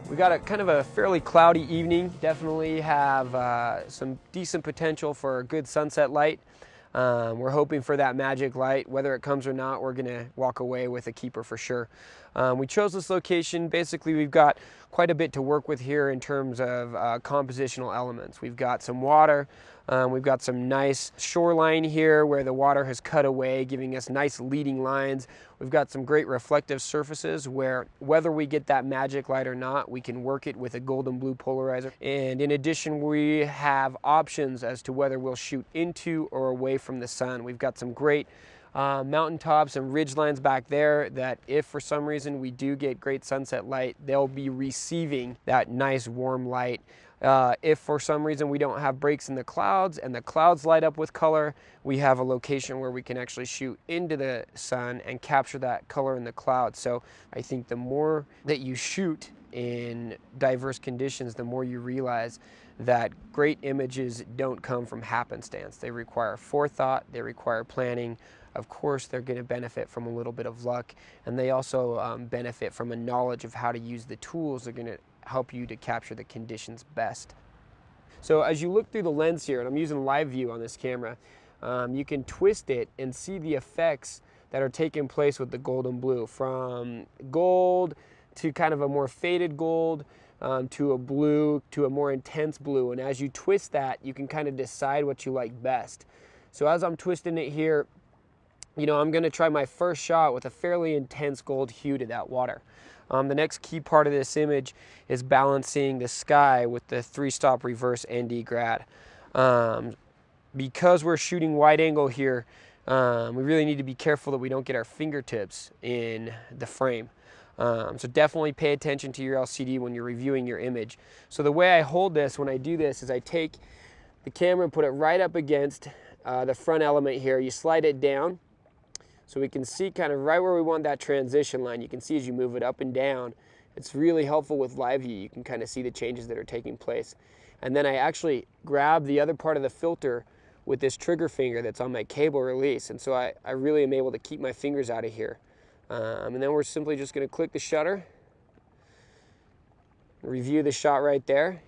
We got a kind of a fairly cloudy evening. Definitely have some decent potential for a good sunset light. We're hoping for that magic light. Whether it comes or not, we're gonna walk away with a keeper for sure. We chose this location. Basically, we've got quite a bit to work with here in terms of compositional elements. We've got some water. We've got some nice shoreline here where the water has cut away, giving us nice leading lines. We've got some great reflective surfaces where whether we get that magic light or not, we can work it with a Gold-N-Blue polarizer. And in addition, we have options as to whether we'll shoot into or away from the sun. We've got some great mountaintops and ridge lines back there that if for some reason we do get great sunset light, they'll be receiving that nice warm light. If for some reason we don't have breaks in the clouds and the clouds light up with color, we have a location where we can actually shoot into the sun and capture that color in the clouds. So I think the more that you shoot in diverse conditions, the more you realize that great images don't come from happenstance. They require forethought, they require planning. Of course, they're going to benefit from a little bit of luck, and they also benefit from a knowledge of how to use the tools that are going to help you to capture the conditions best. So as you look through the lens here, and I'm using live view on this camera, you can twist it and see the effects that are taking place with the Gold-N-Blue, from gold to kind of a more faded gold, to a blue, to a more intense blue. And as you twist that, you can kind of decide what you like best. So as I'm twisting it here, you know, I'm gonna try my first shot with a fairly intense gold hue to that water. The next key part of this image is balancing the sky with the 3-stop reverse ND grad. Because we're shooting wide angle here, we really need to be careful that we don't get our fingertips in the frame. So definitely pay attention to your LCD when you're reviewing your image. So the way I hold this when I do this is I take the camera and put it right up against the front element here. You slide it down so we can see kind of right where we want that transition line. You can see as you move it up and down, it's really helpful with live view. You can kind of see the changes that are taking place. And then I actually grab the other part of the filter with this trigger finger that's on my cable release. And so I really am able to keep my fingers out of here. And then we're simply just gonna click the shutter, review the shot right there.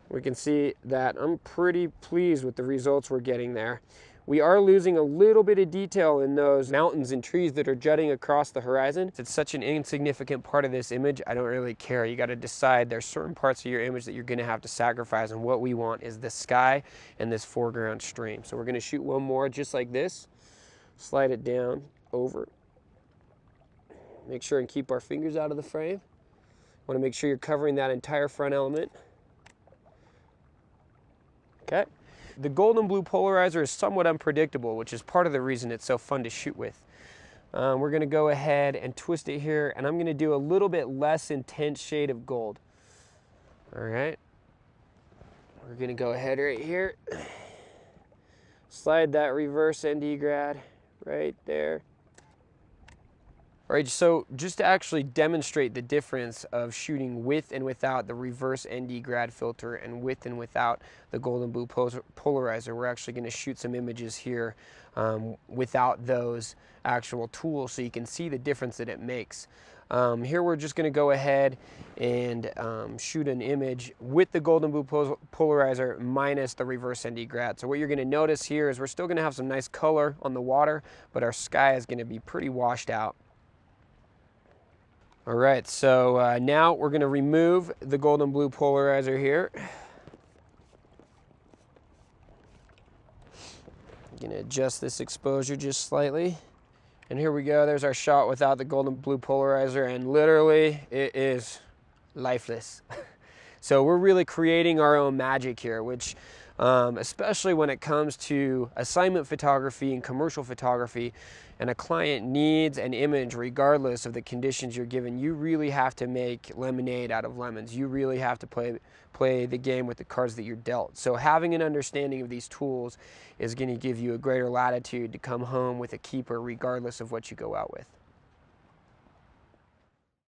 We can see that I'm pretty pleased with the results we're getting there. We are losing a little bit of detail in those mountains and trees that are jutting across the horizon. It's such an insignificant part of this image, I don't really care. You gotta decide there's certain parts of your image that you're gonna have to sacrifice, and what we want is the sky and this foreground stream. So we're gonna shoot one more just like this, slide it down, over. Make sure and keep our fingers out of the frame. Wanna make sure you're covering that entire front element. Okay. The Gold-N-Blue polarizer is somewhat unpredictable, which is part of the reason it's so fun to shoot with. We're gonna go ahead and twist it here, and I'm gonna do a little bit less intense shade of gold. All right. We're gonna go ahead right here. Slide that reverse ND grad right there. All right, so just to actually demonstrate the difference of shooting with and without the reverse ND grad filter and with and without the Gold-N-Blue polarizer, we're actually going to shoot some images here without those actual tools so you can see the difference that it makes. Here we're just going to go ahead and shoot an image with the Gold-N-Blue polarizer minus the reverse ND grad. So what you're going to notice here is we're still going to have some nice color on the water, but our sky is going to be pretty washed out. All right, so now we're going to remove the Gold-N-Blue polarizer here. I'm going to adjust this exposure just slightly. And here we go, there's our shot without the Gold-N-Blue polarizer, and literally it is lifeless. So we're really creating our own magic here, which especially when it comes to assignment photography and commercial photography, and a client needs an image regardless of the conditions you're given, you really have to make lemonade out of lemons. You really have to play the game with the cards that you're dealt. So having an understanding of these tools is going to give you a greater latitude to come home with a keeper regardless of what you go out with.